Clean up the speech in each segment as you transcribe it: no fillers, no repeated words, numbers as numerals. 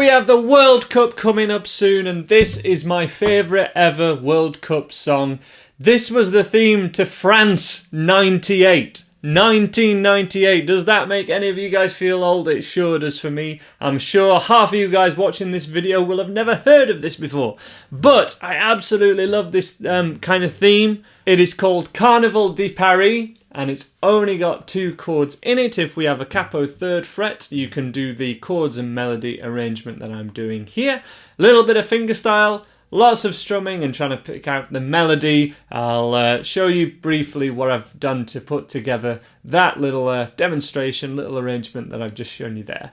we have the World Cup coming up soon, and this is my favourite ever World Cup song. This was the theme to France 98. 1998. Does that make any of you guys feel old? It sure does for me. I'm sure half of you guys watching this video will have never heard of this before. But I absolutely love this kind of theme. It is called Carnival De Paris, and it's only got 2 chords in it. If we have a capo 3rd fret, you can do the chords and melody arrangement that I'm doing here. A little bit of fingerstyle. Lots of strumming and trying to pick out the melody. I'll show you briefly what I've done to put together that little demonstration, little arrangement that I've just shown you there.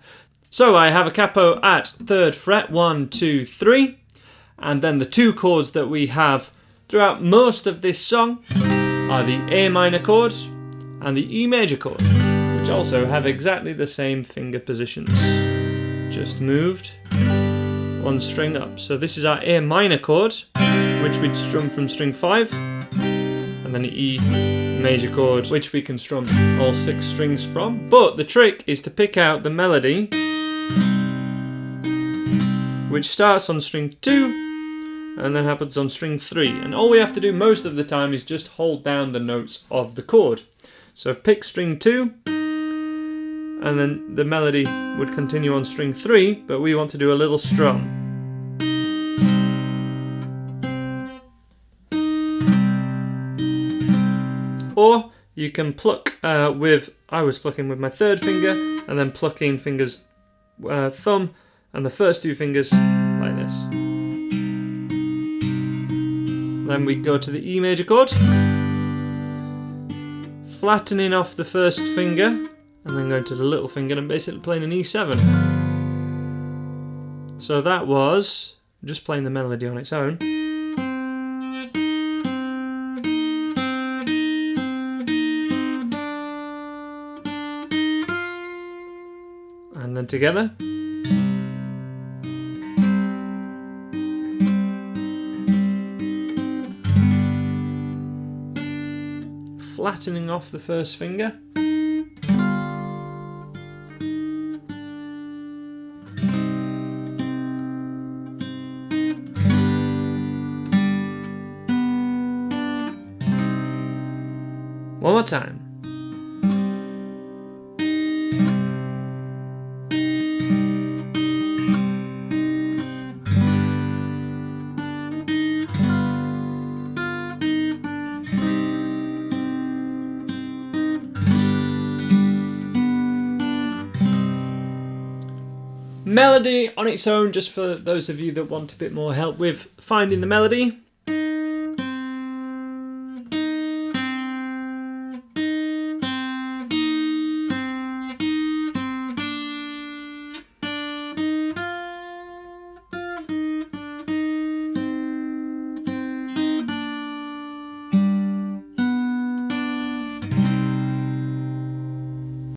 So I have a capo at 3rd fret, 1, 2, 3. And then the 2 chords that we have throughout most of this song are the A minor chord and the E major chord, which also have exactly the same finger positions. Just moved 1 string up. So this is our A minor chord, which we'd strum from string 5, and then the E major chord, which we can strum all 6 strings from. But the trick is to pick out the melody, which starts on string 2 and then happens on string 3. And all we have to do most of the time is just hold down the notes of the chord. So pick string 2, and then the melody would continue on string 3, but we want to do a little strum. Or you can pluck I was plucking with my 3rd finger, and then plucking fingers, thumb, and the first 2 fingers like this. Then we go to the E major chord, flattening off the first finger, and then going to the little finger and basically playing an E7. So that was just playing the melody on its own. And then together. Flattening off the first finger. One more time. Melody on its own, just for those of you that want a bit more help with finding the melody.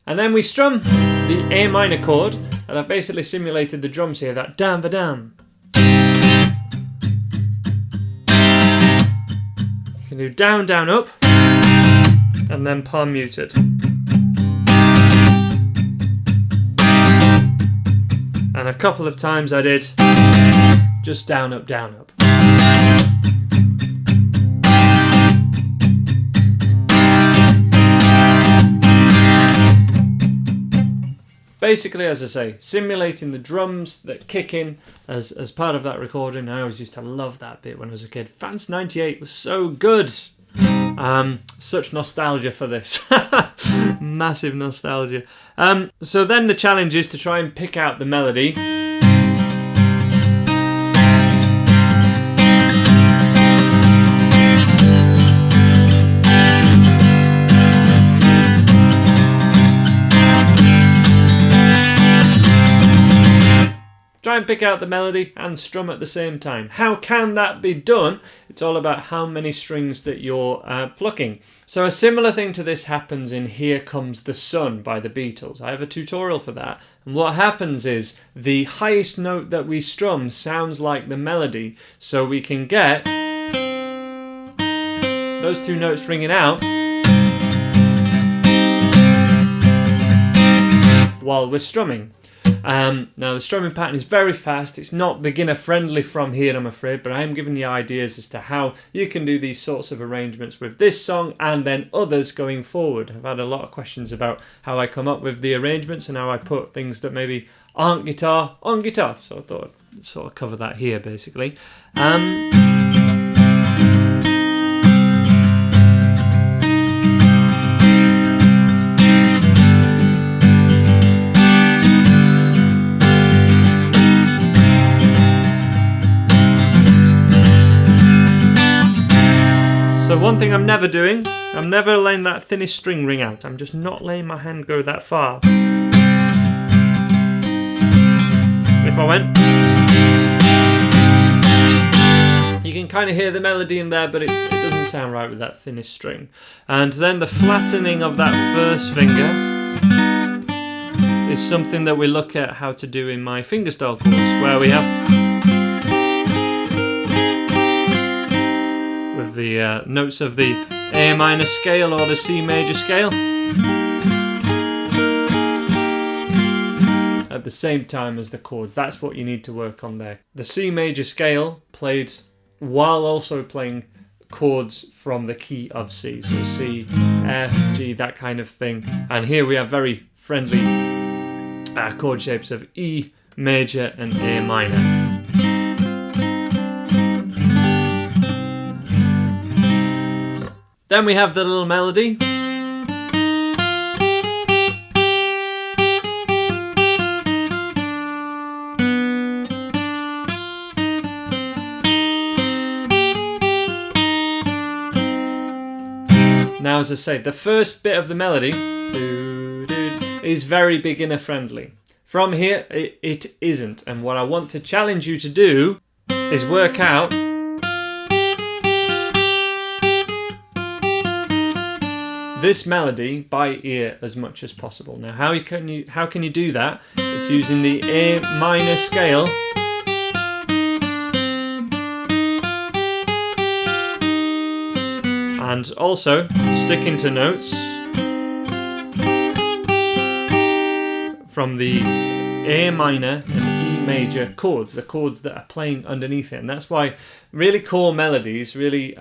And then we strum the A minor chord, and I've basically simulated the drums here, that dam-ba-dam. You can do down, down, up, and then palm muted. And a couple of times I did just down, up, down, up. Basically, as I say, simulating the drums that kick in as part of that recording. I always used to love that bit when I was a kid. France 98 was so good. Such nostalgia for this. Massive nostalgia. So then the challenge is to try and pick out the melody. Try and pick out the melody and strum at the same time. How can that be done? It's all about how many strings that you're plucking. So a similar thing to this happens in Here Comes the Sun by the Beatles. I have a tutorial for that. And what happens is the highest note that we strum sounds like the melody. So we can get those 2 notes ringing out while we're strumming. Now the strumming pattern is very fast. It's not beginner friendly from here, I'm afraid, but I am giving you ideas as to how you can do these sorts of arrangements with this song and then others going forward. I've had a lot of questions about how I come up with the arrangements and how I put things that maybe aren't guitar on guitar. So I thought I'd sort of cover that here basically. So one thing I'm never doing, I'm never letting that thinnest string ring out. I'm just not letting my hand go that far. If I went, you can kind of hear the melody in there, but it doesn't sound right with that thinnest string. And then the flattening of that first finger is something that we look at how to do in my fingerstyle chords, where we have with the notes of the A minor scale or the C major scale at the same time as the chords. That's what you need to work on there. The C major scale played while also playing chords from the key of C. So C, F, G, that kind of thing. And here we have very friendly chord shapes of E major and A minor. Then we have the little melody. Now, as I say, the first bit of the melody is very beginner friendly. From here, it isn't. And what I want to challenge you to do is work out this melody by ear as much as possible. Now, how can you do that? It's using the A minor scale and also sticking to notes from the A minor and E major chords, the chords that are playing underneath it. And that's why really core melodies, really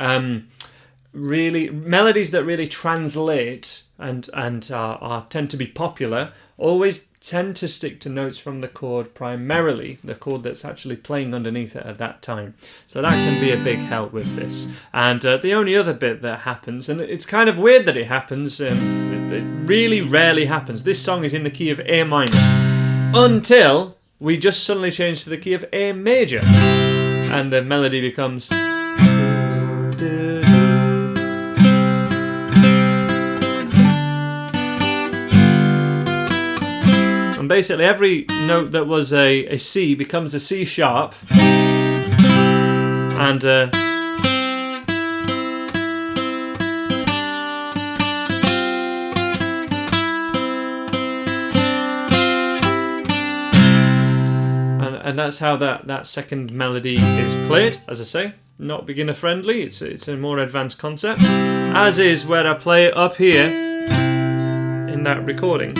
melodies that really translate and tend to be popular always tend to stick to notes from the chord primarily, the chord that's actually playing underneath it at that time. So that can be a big help with this. And the only other bit that happens, and it's kind of weird that it happens, it really rarely happens. This song is in the key of A minor until we just suddenly change to the key of A major and the melody becomes and basically every note that was a C becomes a C sharp and that's how that second melody is played. As I say, not beginner friendly, it's a more advanced concept, as is where I play it up here in that recording.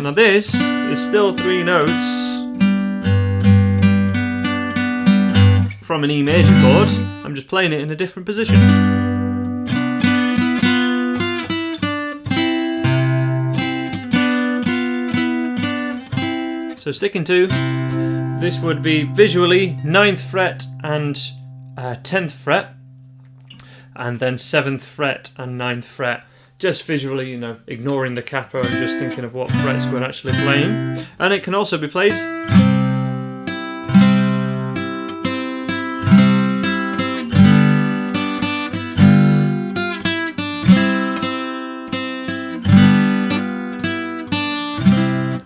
Now this is still 3 notes from an E major chord. I'm just playing it in a different position. So sticking to, this would be visually 9th fret and 10th fret, and then 7th fret and 9th fret. Just visually, ignoring the capo and just thinking of what frets we're actually playing. And it can also be played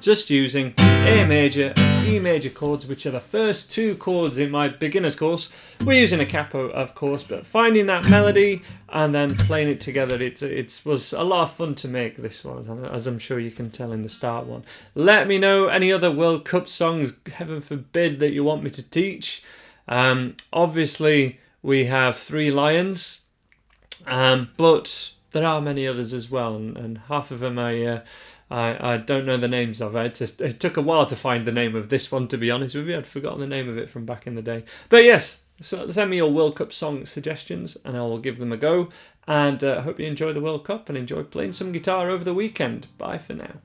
just using A major and E major chords, which are the first 2 chords in my beginner's course. We're using a capo, of course, but finding that melody and then playing it together, it was a lot of fun to make this one, as I'm sure you can tell in the start one. Let me know any other World Cup songs, heaven forbid, that you want me to teach. Obviously, we have 3 Lions, but there are many others as well, and half of them I don't know the names of. It took a while to find the name of this one, to be honest with you. I'd forgotten the name of it from back in the day. But yes, so send me your World Cup song suggestions and I will give them a go. And I hope you enjoy the World Cup and enjoy playing some guitar over the weekend. Bye for now.